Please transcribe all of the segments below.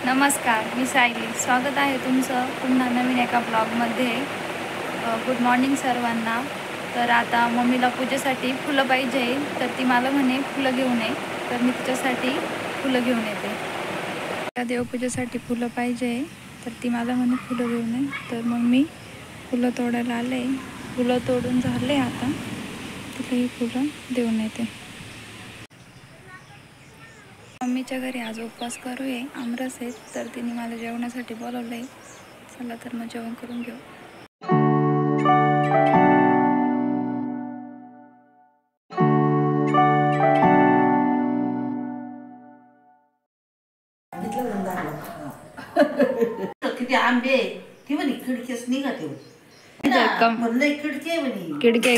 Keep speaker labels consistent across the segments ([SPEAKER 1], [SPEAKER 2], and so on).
[SPEAKER 1] नमस्कार, मी सायली. स्वागत आहे तुमचं पुन्हा नवीन एका ब्लॉगमध्ये. गुड मॉर्निंग सर्वांना. तर आता मम्मीला पूजेसाठी फुलं पाहिजे, तर ती मला म्हणे फुलं घेऊन ये. तर मी तिच्यासाठी फुलं घेऊन येते. त्या देवपूजेसाठी फुलं पाहिजे, तर ती मला म्हणे फुलं घेऊन ये. तर मग मी फुलं तोडायला आले. फुलं तोडून झाले, आता तिला ही फुलं देऊन येते. मम्मीच्या घरी आज उपवास करूये, आमरस आहेत, तर तिने मला जेवणासाठी बोलवलं आहे. चला तर मग जेवण करून घेऊ.
[SPEAKER 2] किती आंबे ती म्हणे खिडकीच निघते
[SPEAKER 1] खिडकी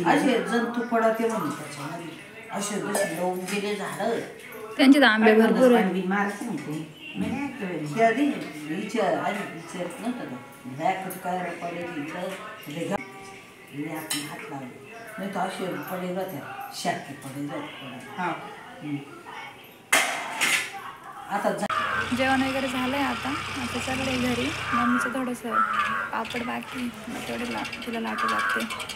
[SPEAKER 2] असे जंतू पडते म्हणे त्याच्यामध्ये, असे लावून गेले झाड.
[SPEAKER 1] त्यांचे तर आंबे भरपूर आहेत.
[SPEAKER 2] हात लावले नाही तर असे पडेल त्या शाकी पडेल. आता
[SPEAKER 1] जेवण वगैरे झालंय. आता चाललंय घरी. मम्मीचं थोडंसं पापड बाकी, तेवढे तिला लाटू लागते.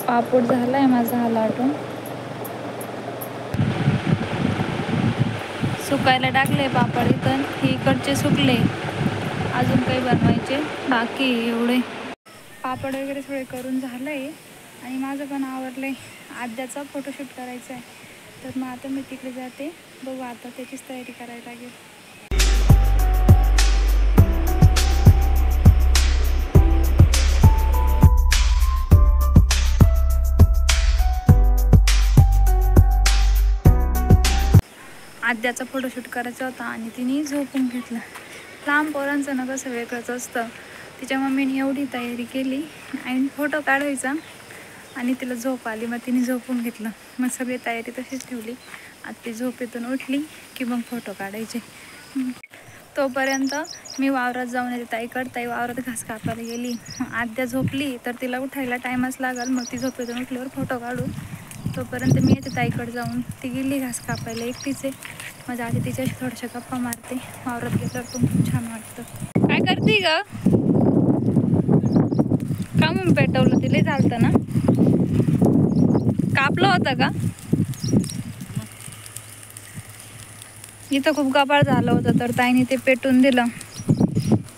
[SPEAKER 1] पापड झालाय माझा हा लाटून. सुकायला टाकले पापड इथं. हे इकडचे सुकले, अजून काही बनवायचे बाकी. एवढे पापड वगैरे सगळे करून झालंय आणि माझं पण आवरलंय. आद्याचा फोटोशूट करायचा आहे, तर मग आता मी तिकडे जाते. बघू आता त्याचीच तयारी करायला लागेल. आद्याचा फोटोशूट करायचा होता आणि तिने झोपून घेतलं. लांब पोरांचं ना कसं वेगळंच असतं. तिच्या मम्मीने एवढी तयारी केली आणि फोटो काढायचा आणि तिला झोप आली, मग तिने झोपून घेतलं. मग सगळी तयारी तशीच ठेवली. आता ती झोपेतून उठली की मग फोटो काढायचे. तोपर्यंत मी वावरात जाऊन येते ताईकडे. ताई वावरात घास कापायला गेली. आद्या झोपली तर तिला उठायला टाईमच लागल. मग ती झोपेतून उठल्यावर फोटो काढू. तोपर्यंत मी येते ताईकडे जाऊन. ती गेली घास कापायला एकटीच आहे. माझ्या आधी तिच्याशी थोड्याशा गप्पा मारते. वावरात गेल्यावर पण खूप छान वाटतं. काय करते ग? का म्हणून पेटवलं? तिला चालतं ना? कापलं होतं का? इथं खूप गबाळ झालं होतं, तर ताईने ते पेटून दिलं.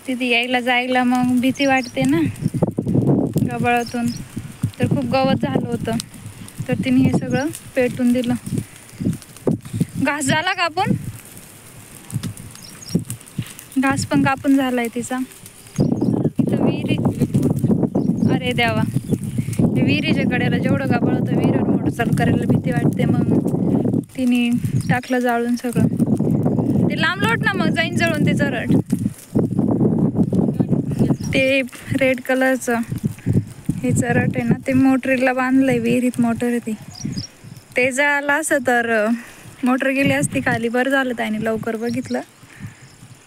[SPEAKER 1] तिथे यायला जायला मग भीती वाटते ना गबाळातून. तर खूप गवत झालं होतं, तर तिने हे सगळं पेटून दिलं. घास झाला कापून? घास पण कापून झालाय तिचा. इथं विहिरी, अरे देवा, विहिरीच्या कडेला जेवढं गबाळ होतं, विहिरीवर मोटर चालू करायला भीती वाटते. मग तिने टाकलं जाळून सगळं. ते लांब लोट ना, मग जाईन जळून ते जरट. ते रेड कलरचं हे चरट आहे ना, ते मोटरीला बांधलंय. विहिरीत मोटर आहे ती. ते जळालं असं तर मोटर गेली असती खाली. बरं झालं त्याने लवकर बघितलं.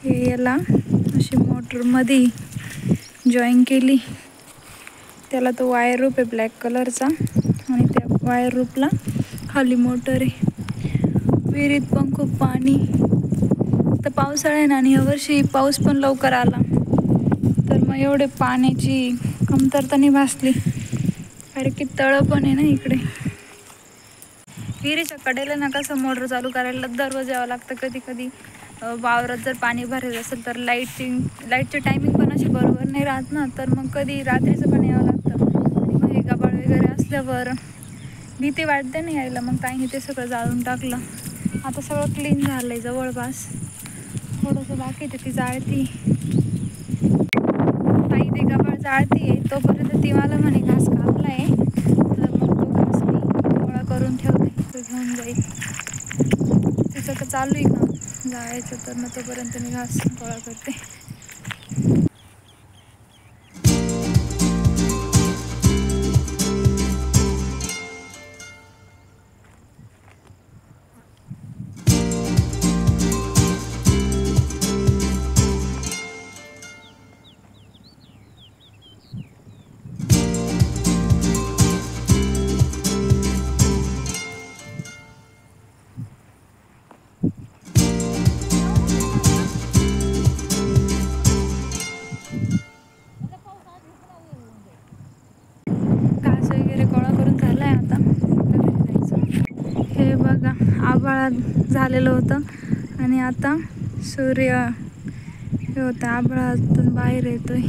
[SPEAKER 1] हे याला अशी मोटरमध्ये जॉईन केली. त्याला तो वायर रूप आहे ब्लॅक कलरचा आणि त्या वायर रूपला खाली मोटर आहे. विहिरीत पण खूप पाणी. तर पावसाळा आहे ना, आणि यावर्षी पाऊस पण लवकर आला, तर मग एवढे पाण्याची कमतरता नाही भासली. कारण की तळं पण आहे ना इकडे. विहिरीच्या कडेला ना कसं मोटर चालू करायला दररोज यावं लागतं. कधी कधी वावरात जर पाणी भरायचं असेल तर लाईटची टायमिंग पण अशी बरोबर नाही राहत ना, तर मग कधी रात्रीचं पण यावं लागतं. आणि मग हे गबाळ वगैरे असल्यावर भीती वाटते ना यायला. मग ताईने ते सगळं जाळून टाकलं. आता सगळं क्लीन झालंय जवळपास. थोडंसं बाकी ते ती जाळती. ताई ते गबाळ जाळती आहे तोपर्यंत ती मला म्हणे घास कापलाय, तर मग तो घास मी गोळा करून ठेवते, तो घेऊन जाईल. तिचं का चालू आहे का जायचं, तर मग तोपर्यंत मी घास गोळा करते. आभाळात झालेलं होतं आणि आता सूर्य हे होतं आभाळातून बाहेर येतोय.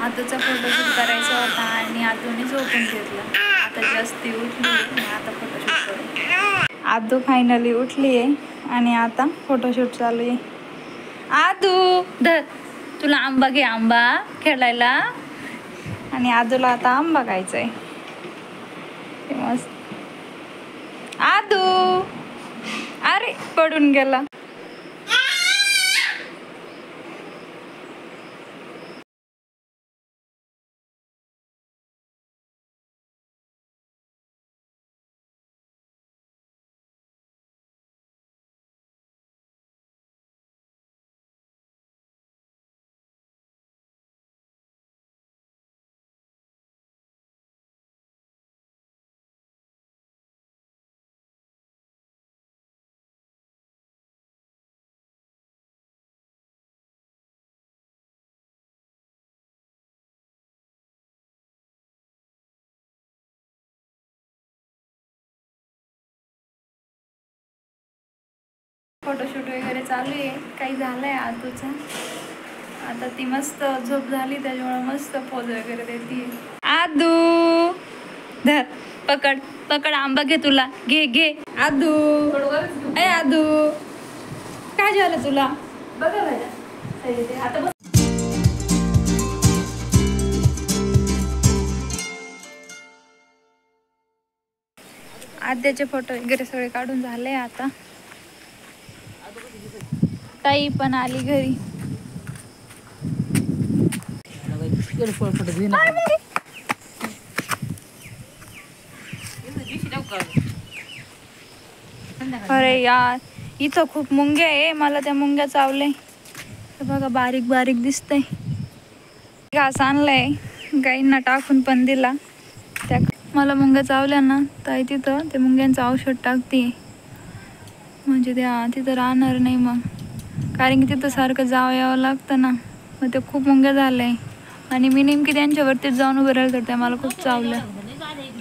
[SPEAKER 1] आतूचा फोटोशूट करायचा होता आणि आतूने झोपून घेतलं. आता जास्ती उठली आणि आता फोटोशूट करू. आतू फायनली उठली आहे आणि आता फोटोशूट चालू आहे. आतू धर, तुला आंबा घे, आंबा खेळायला. आणि आजूला आता आंबा खायचा आहे. मस्त. आदू अरे पडून गेला. फोटोशूट वगैरे चालू आहे. काही झालंय आतूचं. आता ती मस्त झोप झाली त्याच्यामुळे मस्त पोज वगैरे देते. आदू धर, पकड पकड, आंबा घे, तुला घे घे. आदू ए आदू काय झालं तुला? बघा आता बस. आद्याचे फोटो वगैरे सगळे काढून झाले. आता ताई पण आली घरी. अरे यार, इथं खूप मुंग्या आहे. मला त्या मुंग्या चावले. बघा बारीक बारीक दिसतंय. घास आणलाय, गाईंना टाकून पण दिला. त्या मला मुंग्या चावल्या ना, ताई तिथं ते मुंग्यांचं औषध टाकते, म्हणजे त्या तिथं राहणार नाही मग. कारण की तिथं सारखं यावं लागतं ना, मग ते खूप मुंग्या झालंय. आणि मी नेमकी त्यांच्यावरतीच जाऊन उभं राहिलं तर त्या मला खूप चावलं.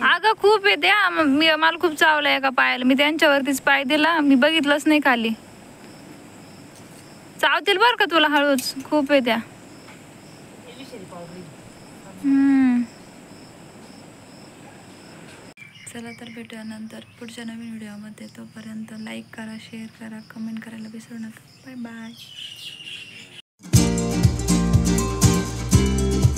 [SPEAKER 1] अगं खूप आहे त्या, मला खूप चावलं एका पायाला. मी त्यांच्यावरतीच पाय दिला, मी बघितलंच नाही खाली. चावतील बरं का तुला हळूच, खूप आहे त्या. चला तर भेटूया नंतर पुढच्या नवीन व्हिडिओमध्ये. तोपर्यंत लाईक करा, शेअर करा, कमेंट करायला विसरू नका. Bye bye.